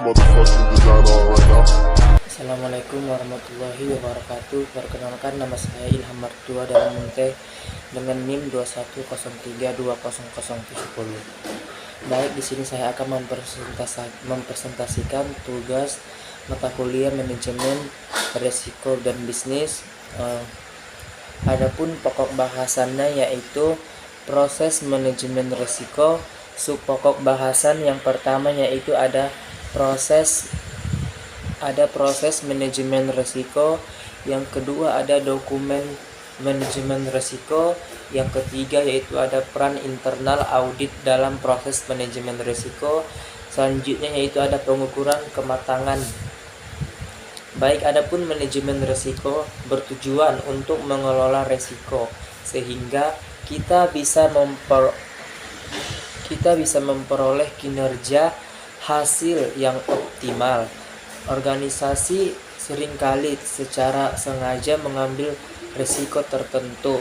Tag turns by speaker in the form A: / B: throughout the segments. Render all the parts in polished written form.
A: motherfucking designer on right now.
B: Assalamualaikum warahmatullahi wabarakatuh. Perkenalkan, nama saya Ilham Martua dari Munte dengan NIM 2103200010. Baik, di sini saya akan mempresentasikan tugas mata kuliah manajemen resiko dan bisnis. Adapun pokok bahasannya yaitu proses manajemen risiko. Subpokok bahasan yang pertama yaitu ada proses manajemen risiko, yang kedua ada dokumen manajemen risiko, yang ketiga yaitu ada peran internal audit dalam proses manajemen risiko, selanjutnya yaitu ada pengukuran kematangan. Baik, adapun manajemen risiko bertujuan untuk mengelola risiko sehingga kita bisa memperoleh kinerja hasil yang optimal. Organisasi seringkali secara sengaja mengambil risiko tertentu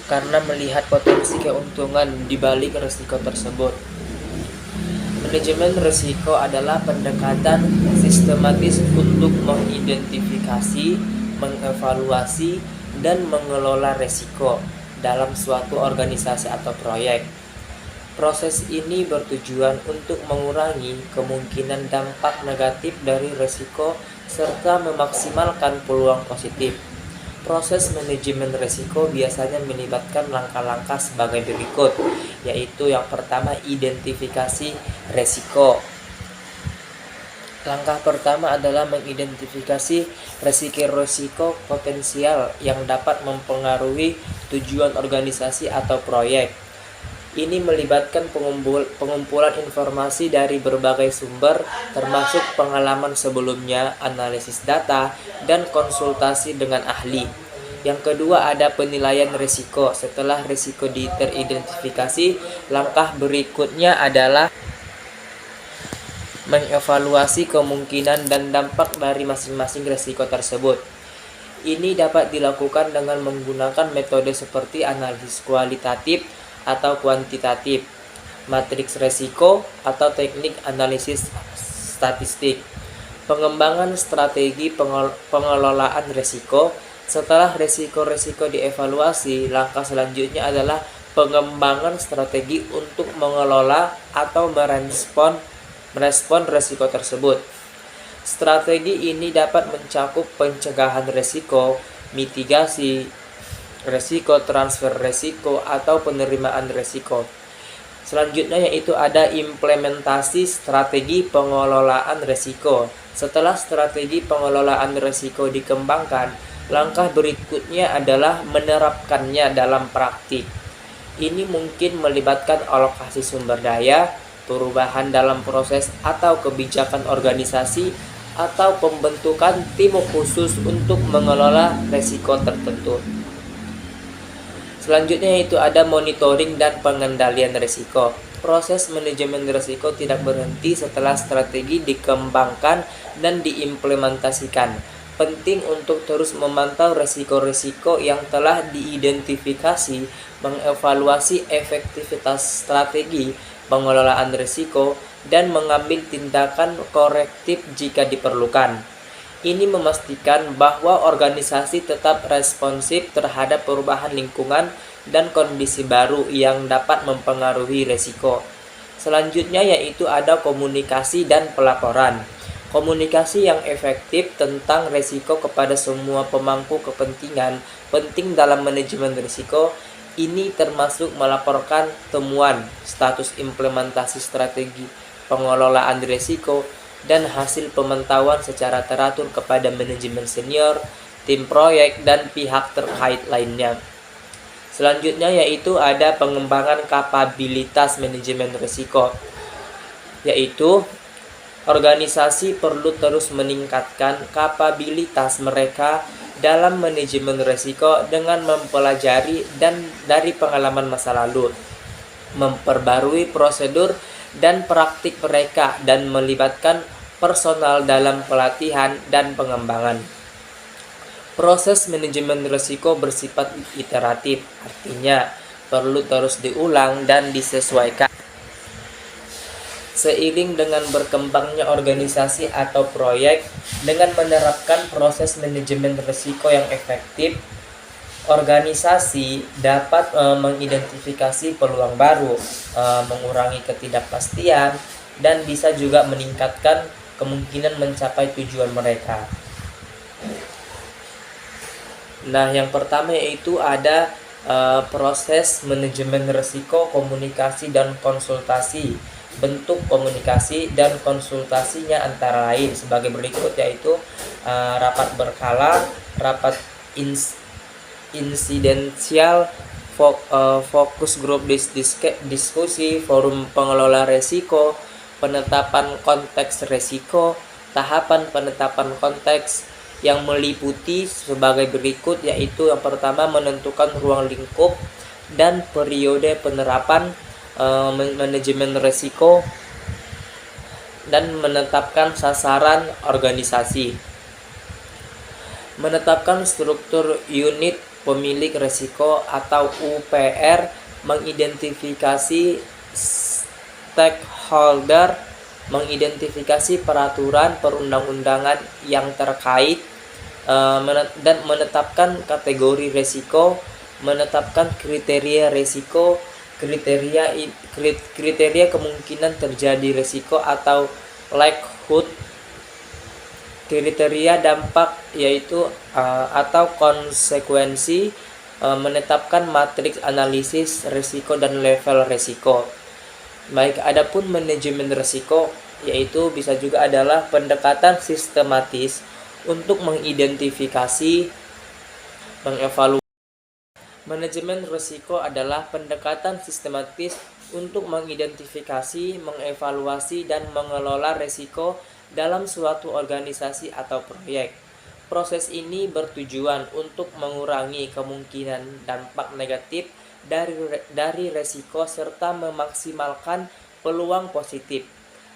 B: karena melihat potensi keuntungan di balik risiko tersebut. Manajemen risiko adalah pendekatan sistematis untuk mengidentifikasi, mengevaluasi, dan mengelola risiko dalam suatu organisasi atau proyek. Proses ini bertujuan untuk mengurangi kemungkinan dampak negatif dari risiko serta memaksimalkan peluang positif. Proses manajemen risiko biasanya melibatkan langkah-langkah sebagai berikut, yaitu yang pertama, identifikasi risiko. Langkah pertama adalah mengidentifikasi risiko potensial yang dapat mempengaruhi tujuan organisasi atau proyek. Ini melibatkan pengumpulan informasi dari berbagai sumber, termasuk pengalaman sebelumnya, analisis data, dan konsultasi dengan ahli. Yang kedua ada penilaian risiko. Setelah risiko teridentifikasi, langkah berikutnya adalah mengevaluasi kemungkinan dan dampak dari masing-masing risiko tersebut. Ini dapat dilakukan dengan menggunakan metode seperti analisis kualitatif atau kuantitatif, matriks risiko, atau teknik analisis statistik. Pengembangan strategi pengelolaan risiko. Setelah risiko-risiko dievaluasi, langkah selanjutnya adalah pengembangan strategi untuk mengelola atau merespon risiko tersebut. Strategi ini dapat mencakup pencegahan risiko, mitigasi risiko, transfer risiko, atau penerimaan risiko. Selanjutnya yaitu ada implementasi strategi pengelolaan risiko. Setelah strategi pengelolaan risiko dikembangkan, langkah berikutnya adalah menerapkannya dalam praktik. Ini mungkin melibatkan alokasi sumber daya, perubahan dalam proses atau kebijakan organisasi, atau pembentukan tim khusus untuk mengelola risiko tertentu. Selanjutnya itu ada monitoring dan pengendalian risiko. Proses manajemen risiko tidak berhenti setelah strategi dikembangkan dan diimplementasikan. Penting untuk terus memantau risiko-risiko yang telah diidentifikasi, mengevaluasi efektivitas strategi pengelolaan risiko, dan mengambil tindakan korektif jika diperlukan. Ini memastikan bahwa organisasi tetap responsif terhadap perubahan lingkungan dan kondisi baru yang dapat mempengaruhi risiko. Selanjutnya yaitu ada komunikasi dan pelaporan. Komunikasi yang efektif tentang risiko kepada semua pemangku kepentingan penting dalam manajemen risiko. Ini termasuk melaporkan temuan, status implementasi strategi pengelolaan risiko, dan hasil pemantauan secara teratur kepada manajemen senior, tim proyek, dan pihak terkait lainnya. Selanjutnya yaitu ada pengembangan kapabilitas manajemen risiko, yaitu organisasi perlu terus meningkatkan kapabilitas mereka dalam manajemen risiko dengan mempelajari dan dari pengalaman masa lalu, memperbarui prosedur dan praktik mereka, dan melibatkan personal dalam pelatihan dan pengembangan. Proses manajemen risiko bersifat iteratif, artinya perlu terus diulang dan disesuaikan Seiring dengan berkembangnya organisasi atau proyek, dengan menerapkan proses manajemen risiko yang efektif, organisasi dapat mengidentifikasi peluang baru, mengurangi ketidakpastian, dan bisa juga meningkatkan kemungkinan mencapai tujuan mereka. Nah, yang pertama yaitu ada proses manajemen risiko, komunikasi, dan konsultasi. Bentuk komunikasi dan konsultasinya antara lain sebagai berikut, yaitu rapat berkala, rapat insidensial, fokus grup diskusi, forum pengelola resiko, penetapan konteks resiko, tahapan penetapan konteks yang meliputi sebagai berikut, yaitu yang pertama menentukan ruang lingkup dan periode penerapan manajemen risiko, dan menetapkan sasaran organisasi, menetapkan struktur unit pemilik risiko atau UPR, mengidentifikasi stakeholder, mengidentifikasi peraturan perundang-undangan yang terkait, dan menetapkan kategori risiko, menetapkan kriteria risiko, kriteria kemungkinan terjadi risiko atau likelihood, kriteria dampak yaitu atau konsekuensi, menetapkan matriks analisis risiko dan level risiko. Baik, adapun manajemen risiko yaitu bisa juga adalah pendekatan sistematis untuk mengidentifikasi, mengevaluasi. Manajemen risiko adalah pendekatan sistematis untuk mengidentifikasi, mengevaluasi, dan mengelola risiko dalam suatu organisasi atau proyek. Proses ini bertujuan untuk mengurangi kemungkinan dampak negatif dari risiko serta memaksimalkan peluang positif.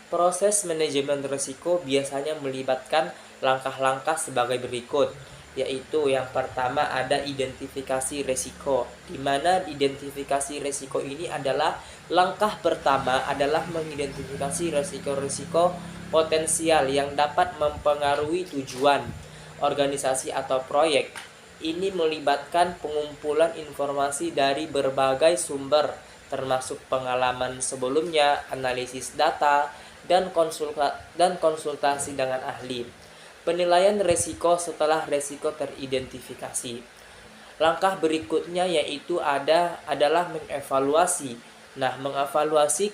B: Proses manajemen risiko biasanya melibatkan langkah-langkah sebagai berikut, yaitu yang pertama ada identifikasi risiko, di mana identifikasi risiko ini adalah langkah pertama adalah mengidentifikasi risiko-risiko potensial yang dapat mempengaruhi tujuan organisasi atau proyek. Ini melibatkan pengumpulan informasi dari berbagai sumber, termasuk pengalaman sebelumnya, analisis data, dan konsultasi dengan ahli. Penilaian risiko setelah risiko teridentifikasi. Langkah berikutnya yaitu adalah mengevaluasi. Nah, mengevaluasi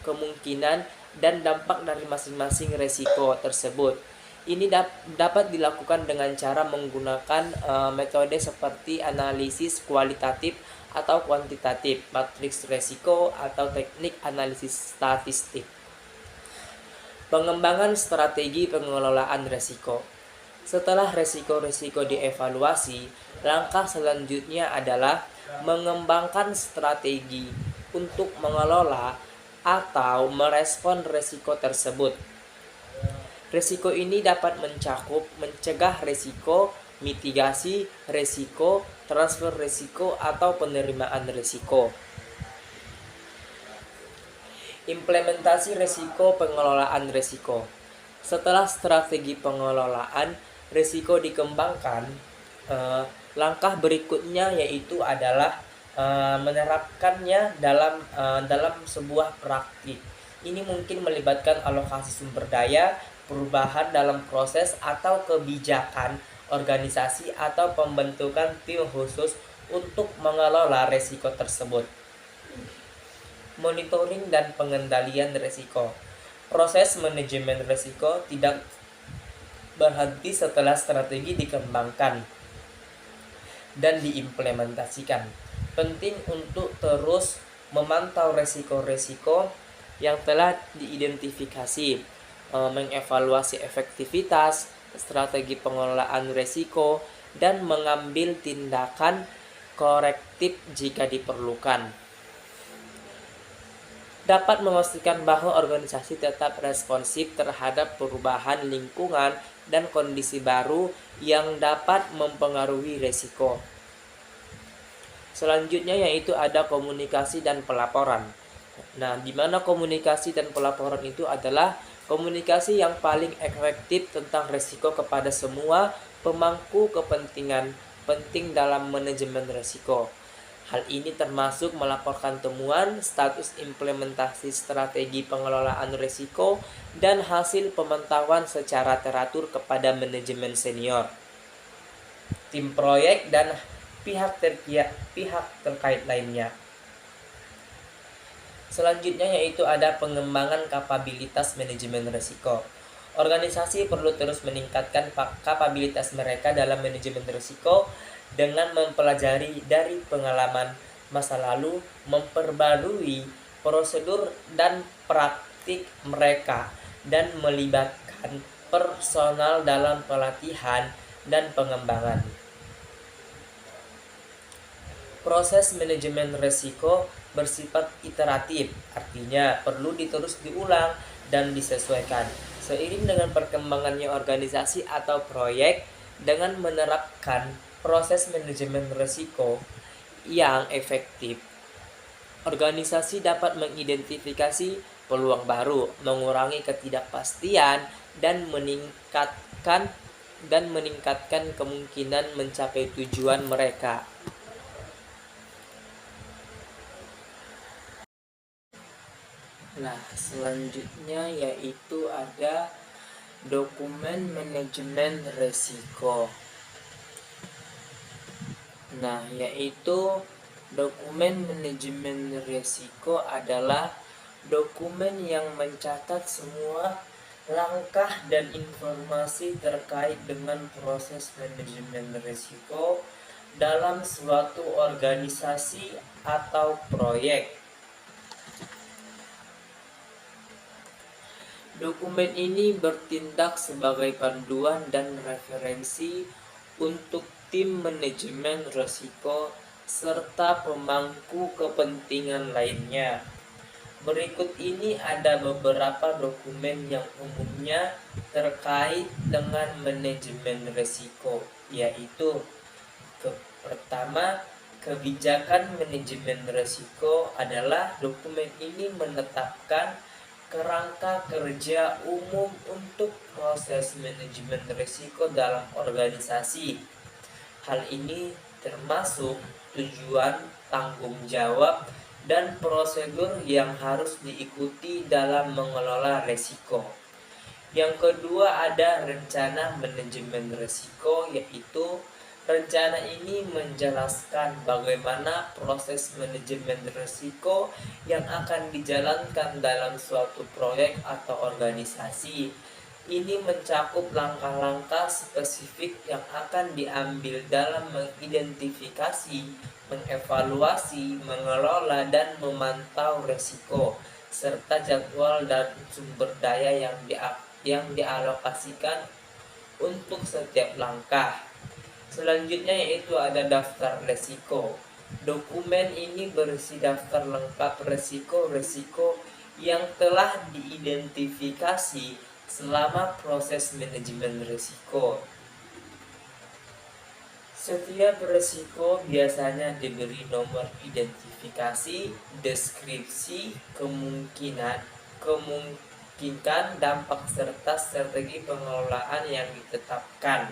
B: kemungkinan dan dampak dari masing-masing risiko tersebut. Ini dapat dilakukan dengan cara menggunakan metode seperti analisis kualitatif atau kuantitatif, matriks risiko, atau teknik analisis statistik. Pengembangan strategi pengelolaan risiko. Setelah risiko-risiko dievaluasi, langkah selanjutnya adalah mengembangkan strategi untuk mengelola atau merespon risiko tersebut. Risiko ini dapat mencakup mencegah risiko, mitigasi risiko, transfer risiko, atau penerimaan risiko. Implementasi risiko pengelolaan risiko. Setelah strategi pengelolaan risiko dikembangkan, langkah berikutnya yaitu adalah menerapkannya dalam sebuah praktik. Ini mungkin melibatkan alokasi sumber daya, perubahan dalam proses atau kebijakan organisasi, atau pembentukan tim khusus untuk mengelola risiko tersebut. Monitoring dan pengendalian risiko. Proses manajemen risiko tidak berhenti setelah strategi dikembangkan dan diimplementasikan. Penting untuk terus memantau risiko-risiko yang telah diidentifikasi, mengevaluasi efektivitas strategi pengelolaan risiko, dan mengambil tindakan korektif jika diperlukan. Dapat memastikan bahwa organisasi tetap responsif terhadap perubahan lingkungan dan kondisi baru yang dapat mempengaruhi risiko. Selanjutnya yaitu ada komunikasi dan pelaporan. Nah, di mana komunikasi dan pelaporan itu adalah komunikasi yang paling efektif tentang risiko kepada semua pemangku kepentingan penting dalam manajemen risiko. Hal ini termasuk melaporkan temuan, status implementasi strategi pengelolaan risiko, dan hasil pemantauan secara teratur kepada manajemen senior, tim proyek, dan pihak terkait lainnya. Selanjutnya yaitu ada pengembangan kapabilitas manajemen risiko. Organisasi perlu terus meningkatkan kapabilitas mereka dalam manajemen risiko dengan mempelajari dari pengalaman masa lalu, memperbarui prosedur dan praktik mereka, dan melibatkan personal dalam pelatihan dan pengembangan. Proses manajemen risiko bersifat iteratif, artinya perlu terus diulang dan disesuaikan seiring dengan perkembangannya organisasi atau proyek. Dengan menerapkan proses manajemen risiko yang efektif, organisasi dapat mengidentifikasi peluang baru, mengurangi ketidakpastian, dan meningkatkan kemungkinan mencapai tujuan mereka. Nah, selanjutnya yaitu ada dokumen manajemen risiko. Nah, yaitu dokumen manajemen risiko adalah dokumen yang mencatat semua langkah dan informasi terkait dengan proses manajemen risiko dalam suatu organisasi atau proyek. Dokumen ini bertindak sebagai panduan dan referensi untuk tim manajemen risiko serta pemangku kepentingan lainnya. Berikut ini ada beberapa dokumen yang umumnya terkait dengan manajemen risiko, yaitu pertama, kebijakan manajemen risiko adalah dokumen ini menetapkan kerangka kerja umum untuk proses manajemen risiko dalam organisasi. Hal ini termasuk tujuan, tanggung jawab, dan prosedur yang harus diikuti dalam mengelola risiko. Yang kedua ada rencana manajemen risiko, yaitu rencana ini menjelaskan bagaimana proses manajemen risiko yang akan dijalankan dalam suatu proyek atau organisasi. Ini mencakup langkah-langkah spesifik yang akan diambil dalam mengidentifikasi, mengevaluasi, mengelola, dan memantau risiko, serta jadwal dan sumber daya yang dialokasikan untuk setiap langkah. Selanjutnya yaitu ada daftar risiko. Dokumen ini berisi daftar lengkap risiko-risiko yang telah diidentifikasi selama proses manajemen risiko. Setiap risiko biasanya diberi nomor identifikasi, deskripsi, kemungkinan dampak serta strategi pengelolaan yang ditetapkan.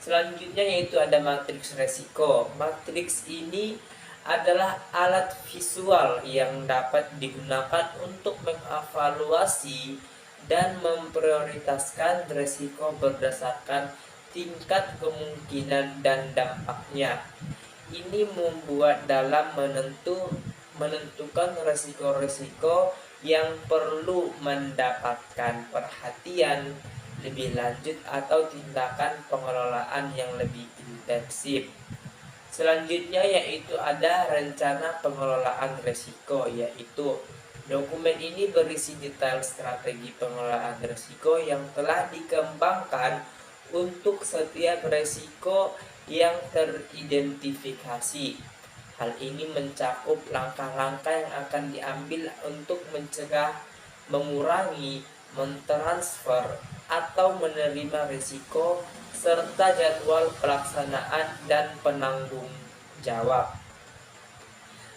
B: Selanjutnya yaitu ada matriks risiko. Matriks ini adalah alat visual yang dapat digunakan untuk mengevaluasi dan memprioritaskan risiko berdasarkan tingkat kemungkinan dan dampaknya. Ini membuat dalam menentukan risiko-risiko yang perlu mendapatkan perhatian lebih lanjut atau tindakan pengelolaan yang lebih intensif. Selanjutnya yaitu ada rencana pengelolaan risiko, yaitu dokumen ini berisi detail strategi pengelolaan risiko yang telah dikembangkan untuk setiap risiko yang teridentifikasi. Hal ini mencakup langkah-langkah yang akan diambil untuk mencegah, mengurangi, mentransfer, atau menerima risiko, serta jadwal pelaksanaan dan penanggung jawab.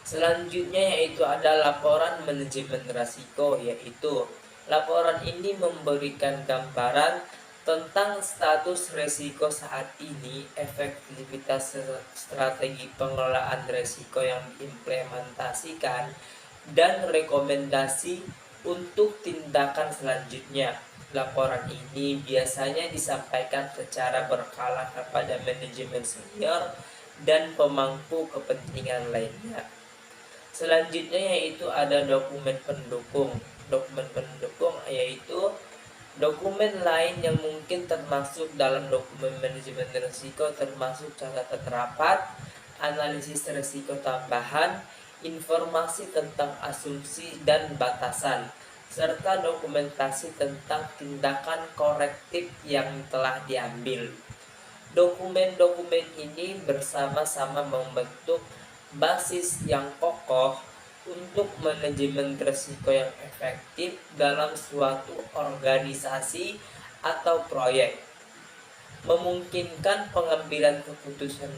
B: Selanjutnya yaitu ada laporan manajemen risiko, yaitu laporan ini memberikan gambaran tentang status risiko saat ini, efektivitas strategi pengelolaan risiko yang diimplementasikan, dan rekomendasi untuk tindakan selanjutnya. Laporan ini biasanya disampaikan secara berkala kepada manajemen senior dan pemangku kepentingan lainnya. Selanjutnya yaitu ada dokumen pendukung. Dokumen pendukung yaitu dokumen lain yang mungkin termasuk dalam dokumen manajemen risiko, termasuk catatan rapat, analisis risiko tambahan, informasi tentang asumsi dan batasan, serta dokumentasi tentang tindakan korektif yang telah diambil. Dokumen-dokumen ini bersama-sama membentuk basis yang kokoh untuk manajemen risiko yang efektif dalam suatu organisasi atau proyek, memungkinkan pengambilan keputusan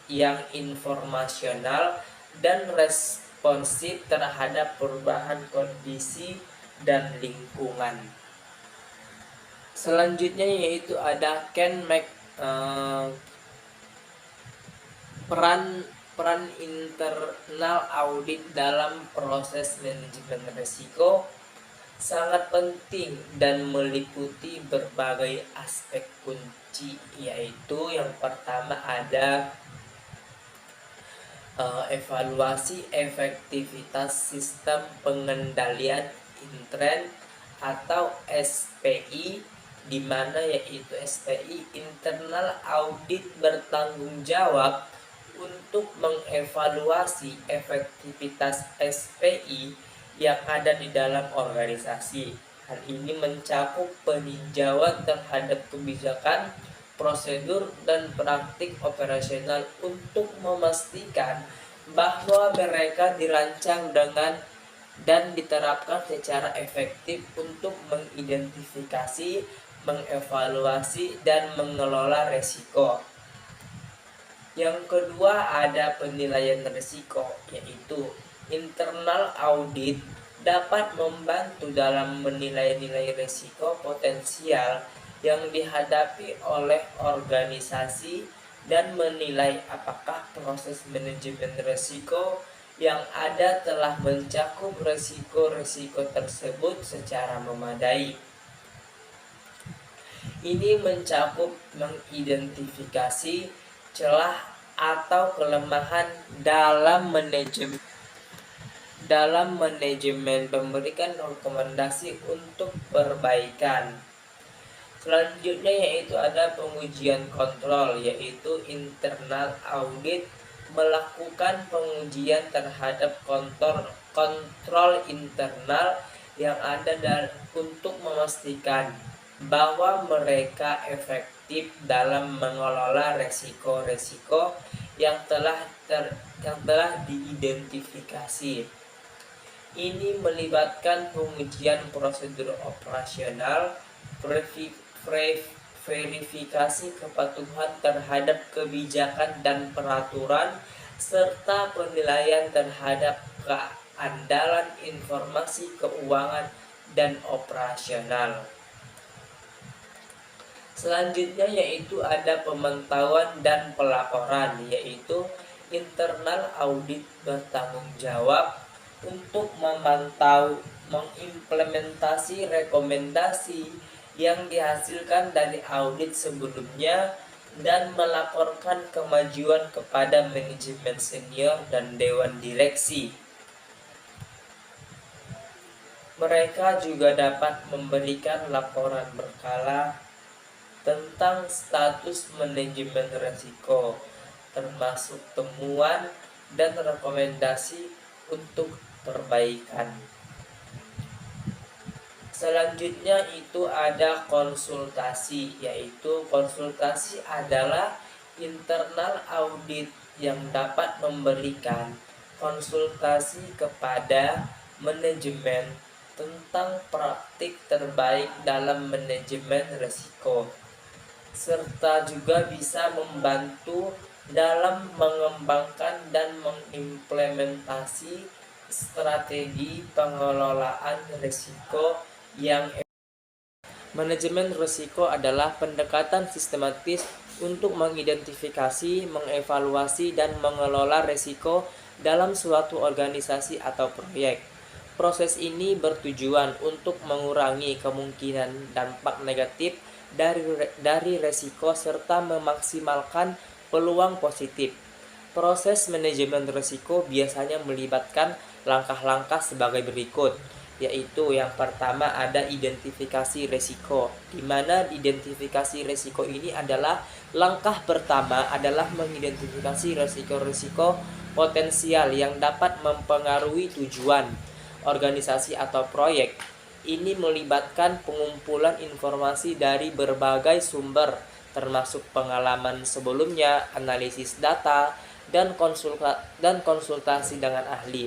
B: yang informasional dan responsif terhadap perubahan kondisi dan lingkungan. Selanjutnya yaitu ada peran internal audit dalam proses manajemen risiko sangat penting dan meliputi berbagai aspek kunci, yaitu yang pertama ada evaluasi efektivitas sistem pengendalian intern atau SPI, di mana yaitu SPI internal audit bertanggung jawab untuk mengevaluasi efektivitas SPI yang ada di dalam organisasi. Hal ini mencakup peninjauan terhadap kebijakan, prosedur, dan praktik operasional untuk memastikan bahwa mereka dirancang dengan dan diterapkan secara efektif untuk mengidentifikasi, mengevaluasi, dan mengelola risiko. Yang kedua ada penilaian risiko, yaitu internal audit dapat membantu dalam menilai risiko potensial yang dihadapi oleh organisasi dan menilai apakah proses manajemen risiko yang ada telah mencakup risiko-risiko tersebut secara memadai. Ini mencakup mengidentifikasi celah atau kelemahan dalam manajemen, memberikan rekomendasi untuk perbaikan. Selanjutnya yaitu ada pengujian kontrol, yaitu internal audit melakukan pengujian terhadap kontrol internal yang ada untuk memastikan bahwa mereka efektif dalam mengelola resiko-resiko yang telah diidentifikasi. Ini melibatkan pengujian prosedur operasional, verifikasi kepatuhan terhadap kebijakan dan peraturan, serta penilaian terhadap keandalan informasi keuangan dan operasional. Selanjutnya yaitu ada pemantauan dan pelaporan, yaitu internal audit bertanggung jawab untuk memantau, mengimplementasi rekomendasi yang dihasilkan dari audit sebelumnya dan melaporkan kemajuan kepada manajemen senior dan dewan direksi. Mereka juga dapat memberikan laporan berkala tentang status manajemen risiko, termasuk temuan dan rekomendasi untuk perbaikan. Selanjutnya itu ada konsultasi, yaitu konsultasi adalah internal audit yang dapat memberikan konsultasi kepada manajemen tentang praktik terbaik dalam manajemen risiko, serta juga bisa membantu dalam mengembangkan dan mengimplementasi strategi pengelolaan risiko yang manajemen risiko adalah pendekatan sistematis untuk mengidentifikasi, mengevaluasi, dan mengelola risiko dalam suatu organisasi atau proyek. Proses ini bertujuan untuk mengurangi kemungkinan dampak negatif dari risiko serta memaksimalkan peluang positif. Proses manajemen risiko biasanya melibatkan langkah-langkah sebagai berikut, yaitu yang pertama ada identifikasi risiko, di mana identifikasi risiko ini adalah langkah pertama adalah mengidentifikasi risiko-risiko potensial yang dapat mempengaruhi tujuan organisasi atau proyek. Ini melibatkan pengumpulan informasi dari berbagai sumber, termasuk pengalaman sebelumnya, analisis data, dan konsultasi dengan ahli.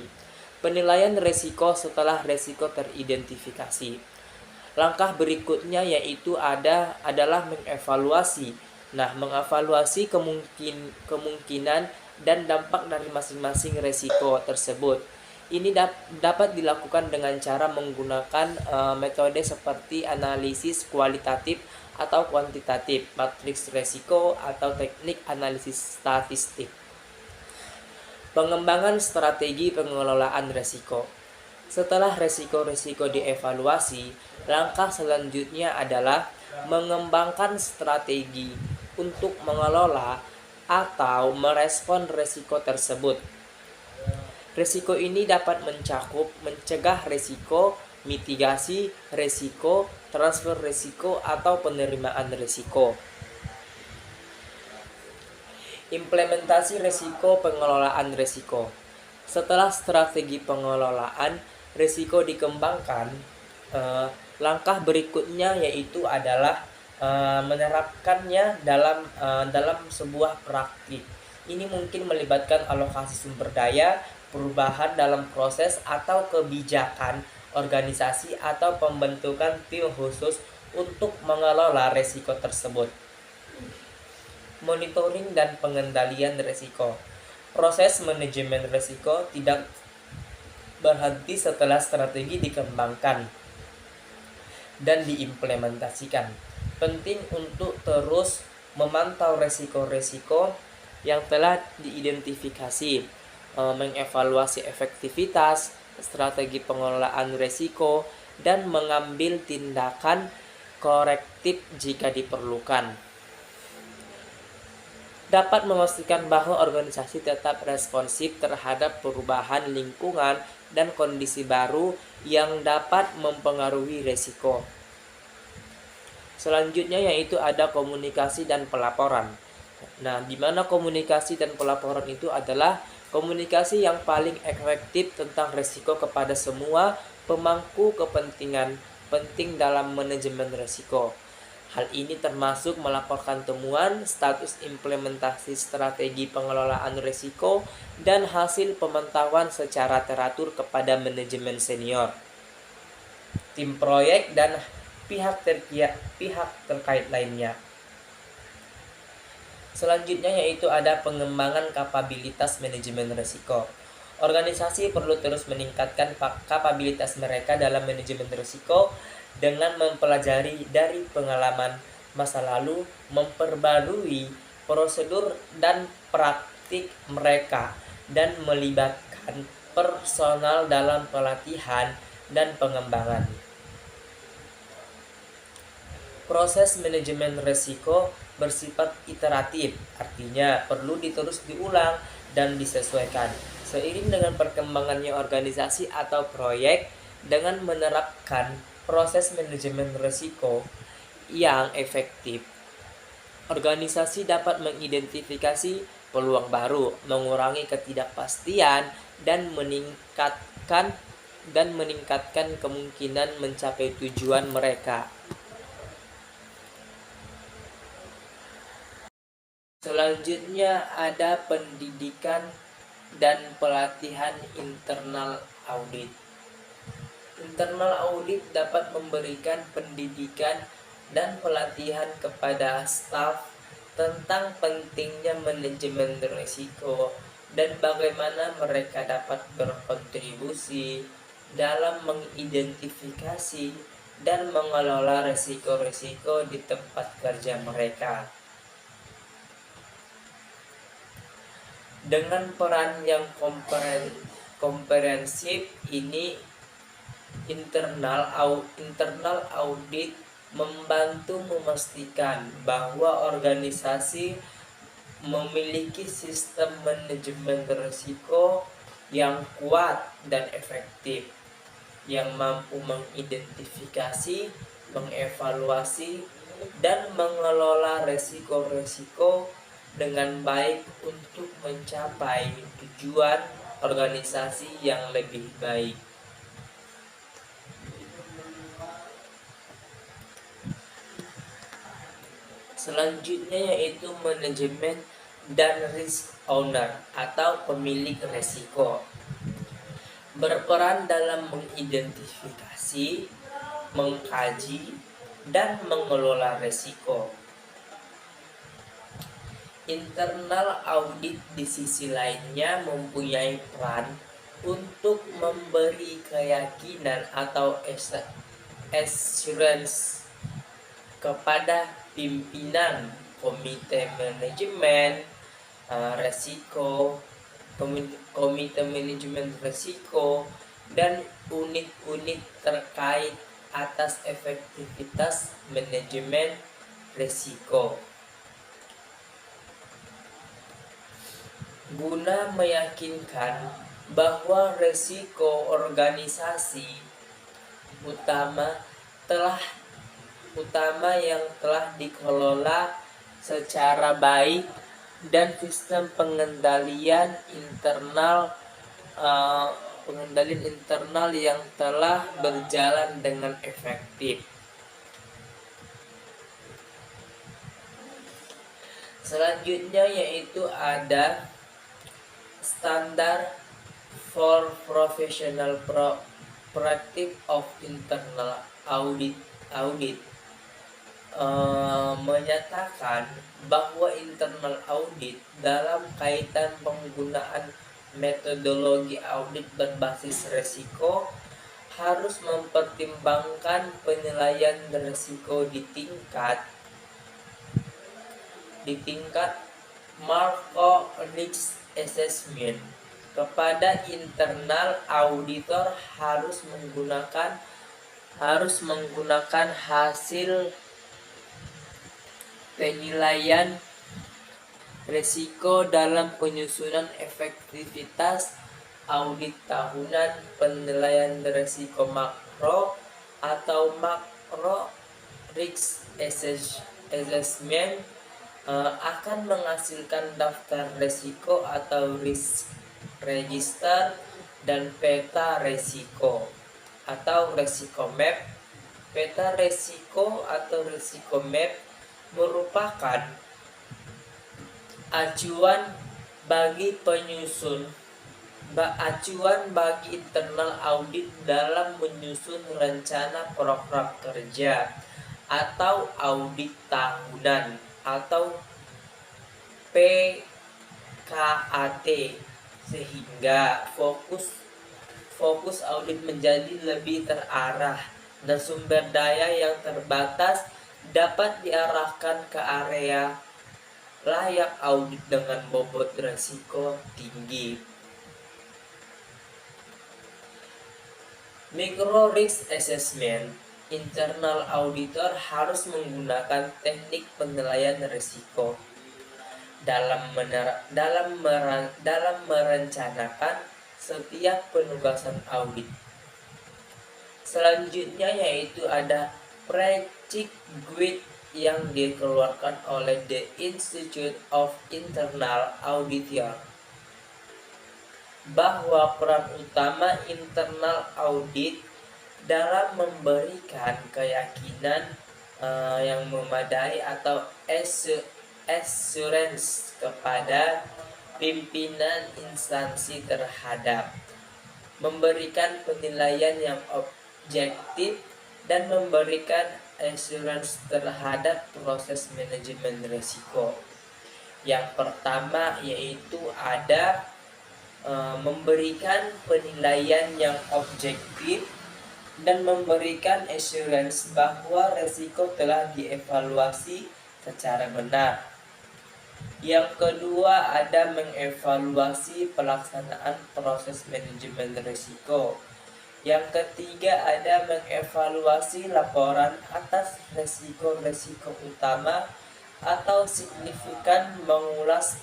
B: Penilaian risiko setelah risiko teridentifikasi. Langkah berikutnya yaitu adalah mengevaluasi. Nah, mengevaluasi kemungkinan dan dampak dari masing-masing risiko tersebut. Ini dapat dilakukan dengan cara menggunakan metode seperti analisis kualitatif atau kuantitatif, matriks risiko, atau teknik analisis statistik. Pengembangan strategi pengelolaan risiko. Setelah risiko-risiko dievaluasi, langkah selanjutnya adalah mengembangkan strategi untuk mengelola atau merespon risiko tersebut. Risiko ini dapat mencakup mencegah risiko, mitigasi risiko, transfer risiko, atau penerimaan risiko. Implementasi risiko pengelolaan risiko. Setelah strategi pengelolaan risiko dikembangkan, langkah berikutnya yaitu adalah menerapkannya dalam sebuah praktik. Ini mungkin melibatkan alokasi sumber daya, perubahan dalam proses atau kebijakan organisasi, atau pembentukan tim khusus untuk mengelola risiko tersebut. Monitoring dan pengendalian risiko. Proses manajemen risiko tidak berhenti setelah strategi dikembangkan dan diimplementasikan. Penting untuk terus memantau risiko-risiko yang telah diidentifikasi, mengevaluasi efektivitas strategi pengelolaan risiko, dan mengambil tindakan korektif jika diperlukan. Dapat memastikan bahwa organisasi tetap responsif terhadap perubahan lingkungan dan kondisi baru yang dapat mempengaruhi risiko. Selanjutnya yaitu ada komunikasi dan pelaporan. Nah, di mana komunikasi dan pelaporan itu adalah komunikasi yang paling efektif tentang risiko kepada semua pemangku kepentingan penting dalam manajemen risiko. Hal ini termasuk melaporkan temuan, status implementasi strategi pengelolaan risiko, dan hasil pemantauan secara teratur kepada manajemen senior, tim proyek, dan pihak terkait lainnya. Selanjutnya yaitu ada pengembangan kapabilitas manajemen risiko. Organisasi perlu terus meningkatkan kapabilitas mereka dalam manajemen risiko dengan mempelajari dari pengalaman masa lalu, memperbarui prosedur dan praktik mereka, dan melibatkan personal dalam pelatihan dan pengembangan. Proses manajemen risiko bersifat iteratif, artinya perlu terus diulang dan disesuaikan seiring dengan perkembangannya organisasi atau proyek. Dengan menerapkan proses manajemen risiko yang efektif, organisasi dapat mengidentifikasi peluang baru, mengurangi ketidakpastian, dan meningkatkan kemungkinan mencapai tujuan mereka. Selanjutnya ada pendidikan dan pelatihan internal audit. Internal audit dapat memberikan pendidikan dan pelatihan kepada staf, tentang pentingnya manajemen risiko dan bagaimana mereka dapat berkontribusi dalam mengidentifikasi dan mengelola risiko-risiko di tempat kerja mereka. Dengan peran yang komprehensif ini, internal audit membantu memastikan bahwa organisasi memiliki sistem manajemen risiko yang kuat dan efektif, yang mampu mengidentifikasi, mengevaluasi, dan mengelola risiko-risiko dengan baik untuk mencapai tujuan organisasi yang lebih baik. Selanjutnya yaitu manajemen dan risk owner atau pemilik risiko. Berperan dalam mengidentifikasi, mengkaji, dan mengelola risiko. Internal audit di sisi lainnya mempunyai peran untuk memberi keyakinan atau assurance kepada pimpinan, komite manajemen risiko, komite manajemen risiko, dan unit-unit terkait atas efektivitas manajemen risiko. Guna meyakinkan bahwa risiko organisasi utama yang telah dikelola secara baik dan sistem pengendalian internal yang telah berjalan dengan efektif. Selanjutnya yaitu ada Standard for Professional Practice of Internal Audit menyatakan bahwa internal audit dalam kaitan penggunaan metodologi audit berbasis risiko harus mempertimbangkan penilaian risiko di tingkat macro risk assessment. Kepada internal auditor harus menggunakan hasil penilaian risiko dalam penyusunan efektivitas audit tahunan. Penilaian risiko makro atau macro risk assessment akan menghasilkan daftar risiko atau risk register dan peta risiko atau risiko map. Peta risiko atau risiko map merupakan acuan bagi internal audit dalam menyusun rencana program kerja atau audit tahunan atau PKAT, sehingga fokus audit menjadi lebih terarah dan sumber daya yang terbatas dapat diarahkan ke area layak audit dengan bobot risiko tinggi. Micro risk assessment. Internal auditor harus menggunakan teknik penilaian risiko dalam merencanakan setiap penugasan audit. Selanjutnya yaitu ada Project Guide yang dikeluarkan oleh The Institute of Internal Auditor, bahwa peran utama internal audit dalam memberikan keyakinan yang memadai atau assurance kepada pimpinan instansi terhadap memberikan penilaian yang objektif dan memberikan assurance terhadap proses manajemen risiko. Yang pertama yaitu ada memberikan penilaian yang objektif dan memberikan assurance bahwa resiko telah dievaluasi secara benar. Yang kedua ada mengevaluasi pelaksanaan proses manajemen risiko. Yang ketiga ada mengevaluasi laporan atas resiko-resiko utama atau signifikan, mengulas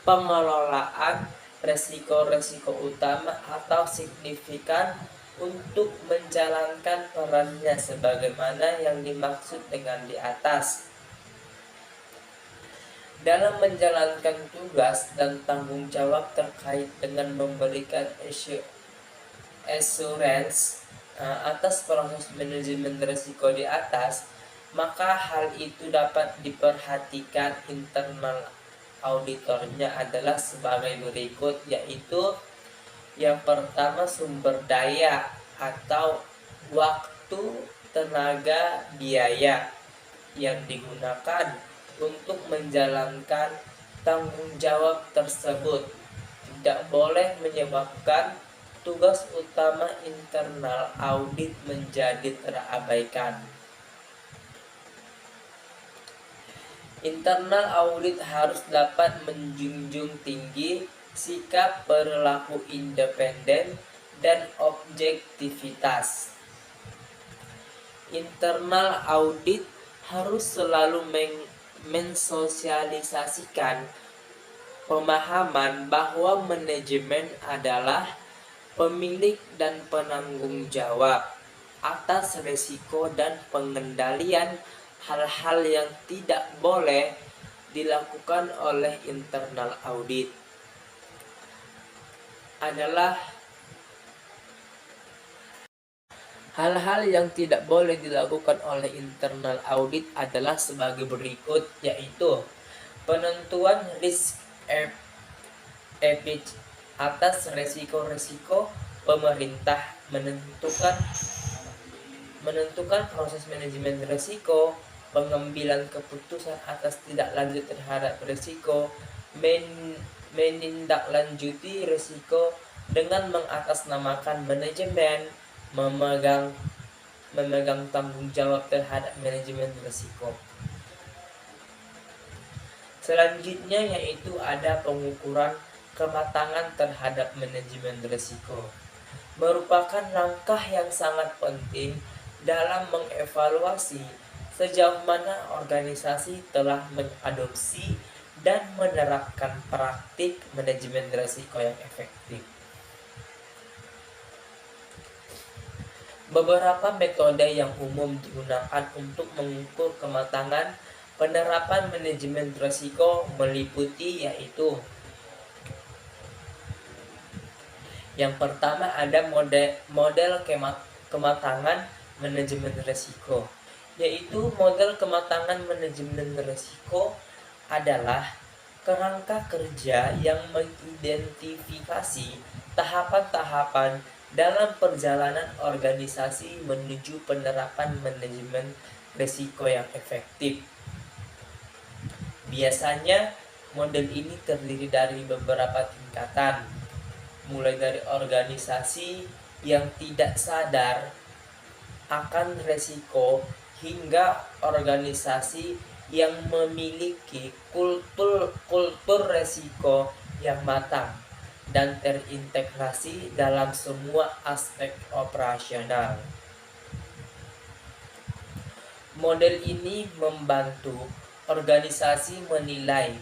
B: pengelolaan resiko-resiko utama atau signifikan untuk menjalankan perannya sebagaimana yang dimaksud dengan di atas. Dalam menjalankan tugas dan tanggung jawab terkait dengan memberikan assurance atas proses manajemen risiko di atas, maka hal itu dapat diperhatikan internal auditornya adalah sebagai berikut, yaitu yang pertama sumber daya atau waktu, tenaga, biaya yang digunakan untuk menjalankan tanggung jawab tersebut tidak boleh menyebabkan tugas utama internal audit menjadi terabaikan. Internal audit harus dapat menjunjung tinggi sikap perilaku independen dan objektivitas. Internal audit harus selalu mensosialisasikan pemahaman bahwa manajemen adalah pemilik dan penanggung jawab atas risiko dan pengendalian hal-hal yang tidak boleh dilakukan oleh internal audit adalah hal-hal yang tidak boleh dilakukan oleh internal audit adalah sebagai berikut, yaitu penentuan risk appetite atas resiko-resiko, pemerintah menentukan proses manajemen risiko, pengambilan keputusan atas tidak lanjut terhadap risiko, menindaklanjuti risiko dengan mengatasnamakan manajemen, memegang tanggung jawab terhadap manajemen risiko. Selanjutnya yaitu ada pengukuran kematangan terhadap manajemen risiko. Merupakan langkah yang sangat penting dalam mengevaluasi sejauh mana organisasi telah mengadopsi dan menerapkan praktik manajemen risiko yang efektif. Beberapa metode yang umum digunakan untuk mengukur kematangan penerapan manajemen risiko meliputi yaitu yang pertama ada model kematangan manajemen risiko, yaitu model kematangan manajemen risiko adalah kerangka kerja yang mengidentifikasi tahapan-tahapan dalam perjalanan organisasi menuju penerapan manajemen risiko yang efektif. Biasanya model ini terdiri dari beberapa tingkatan, mulai dari organisasi yang tidak sadar akan risiko hingga organisasi yang memiliki kultur risiko yang matang dan terintegrasi dalam semua aspek operasional. Model ini membantu organisasi menilai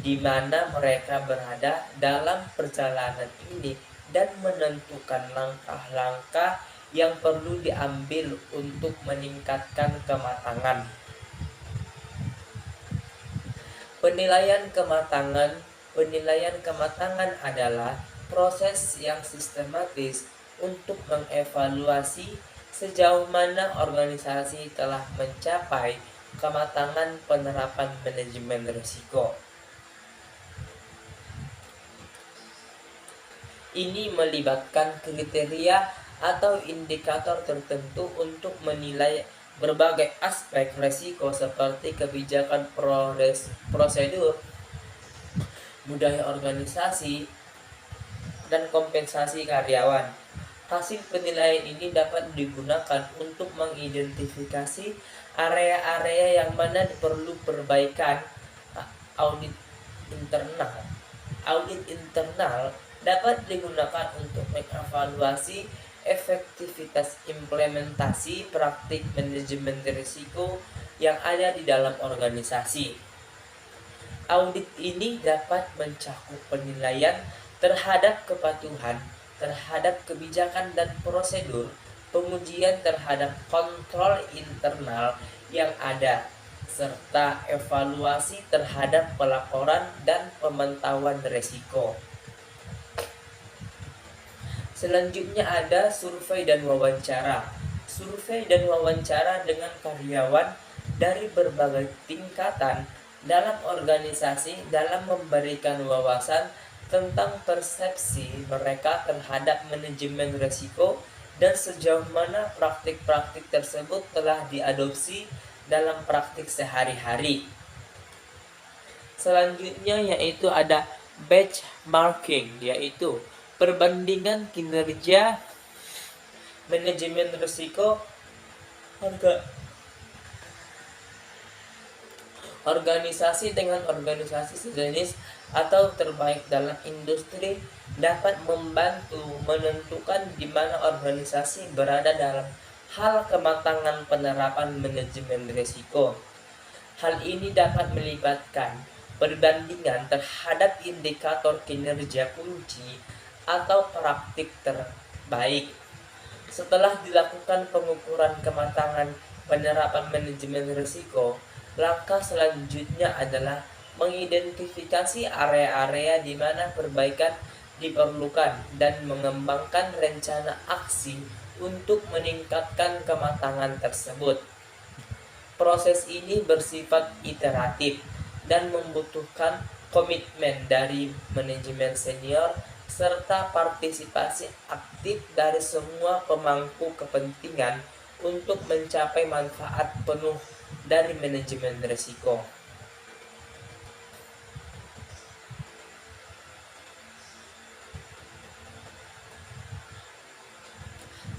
B: di mana mereka berada dalam perjalanan ini dan menentukan langkah-langkah yang perlu diambil untuk meningkatkan kematangan. Penilaian kematangan adalah proses yang sistematis untuk mengevaluasi sejauh mana organisasi telah mencapai kematangan penerapan manajemen risiko. Ini melibatkan kriteria atau indikator tertentu untuk menilai Berbagai aspek resiko seperti kebijakan prosedur, budaya organisasi, dan kompensasi karyawan. Hasil penilaian ini dapat digunakan untuk mengidentifikasi area-area yang mana perlu perbaikan. Audit internal. Audit internal dapat digunakan untuk mengevaluasi efektivitas implementasi praktik manajemen risiko yang ada di dalam organisasi. Audit ini dapat mencakup penilaian terhadap kepatuhan terhadap kebijakan dan prosedur, pengujian terhadap kontrol internal yang ada, serta evaluasi terhadap pelaporan dan pemantauan risiko. Selanjutnya ada survei dan wawancara. Survei dan wawancara dengan karyawan dari berbagai tingkatan dalam organisasi dalam memberikan wawasan tentang persepsi mereka terhadap manajemen risiko dan sejauh mana praktik-praktik tersebut telah diadopsi dalam praktik sehari-hari. Selanjutnya yaitu ada benchmarking, yaitu perbandingan kinerja manajemen risiko organisasi dengan organisasi sejenis atau terbaik dalam industri dapat membantu menentukan di mana organisasi berada dalam hal kematangan penerapan manajemen risiko. Hal ini dapat melibatkan perbandingan terhadap indikator kinerja kunci atau praktik terbaik. Setelah dilakukan pengukuran kematangan penerapan manajemen risiko, langkah selanjutnya adalah mengidentifikasi area-area di mana perbaikan diperlukan dan mengembangkan rencana aksi untuk meningkatkan kematangan tersebut. Proses ini bersifat iteratif dan membutuhkan komitmen dari manajemen senior serta partisipasi aktif dari semua pemangku kepentingan untuk mencapai manfaat penuh dari manajemen risiko.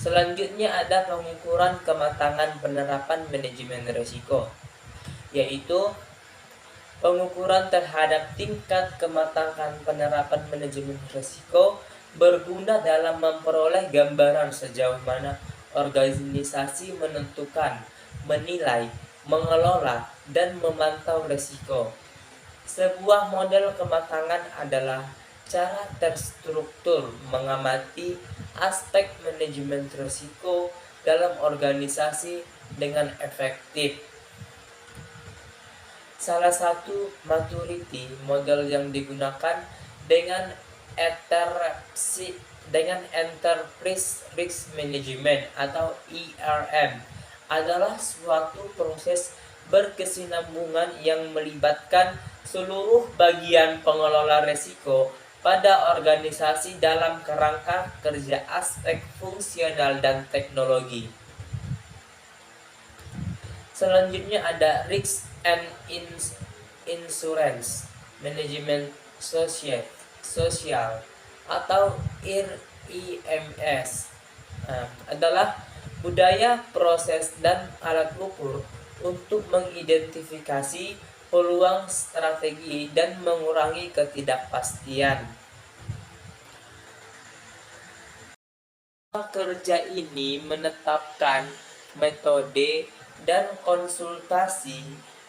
B: Selanjutnya ada pengukuran kematangan penerapan manajemen risiko, yaitu pengukuran terhadap tingkat kematangan penerapan manajemen risiko berguna dalam memperoleh gambaran sejauh mana organisasi menentukan, menilai, mengelola, dan memantau risiko. Sebuah model kematangan adalah cara terstruktur mengamati aspek manajemen risiko dalam organisasi dengan efektif. Salah satu maturity model yang digunakan dengan Enterprise Risk Management atau ERM adalah suatu proses berkesinambungan yang melibatkan seluruh bagian pengelola risiko pada organisasi dalam kerangka kerja aspek fungsional dan teknologi. Selanjutnya ada Risk and Insurance Management Sosial atau IMS adalah budaya, proses, dan alat ukur untuk mengidentifikasi peluang strategi dan mengurangi ketidakpastian. Kerja ini menetapkan metode dan konsultasi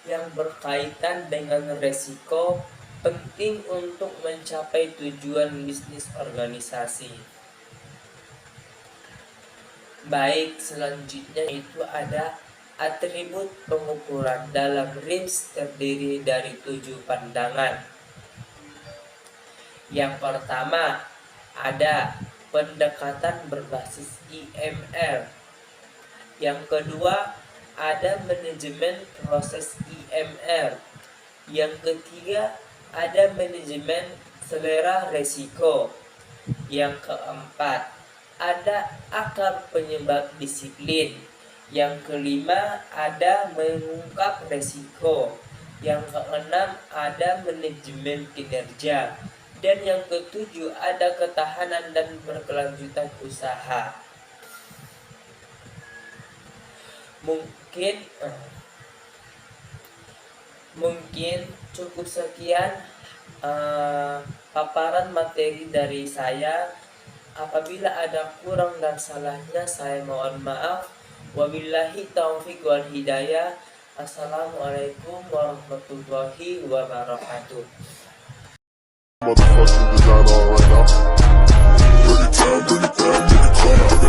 B: yang berkaitan dengan risiko penting untuk mencapai tujuan bisnis organisasi. Baik, selanjutnya itu ada atribut pengukuran. Dalam RIMS terdiri dari 7 pandangan. Yang pertama ada pendekatan berbasis IMR. Yang kedua ada manajemen proses IMR. Yang ketiga ada manajemen selera risiko. Yang keempat ada akar penyebab disiplin. Yang kelima ada mengungkap resiko. Yang keenam ada manajemen kinerja. Dan yang ketujuh ada ketahanan dan berkelanjutan usaha. Mungkin cukup sekian paparan materi dari saya. Apabila ada kurang dan salahnya saya mohon maaf. Wabillahi taufiq wal hidayah. Assalamualaikum warahmatullahi wabarakatuh.
A: Motherfucking design all right now.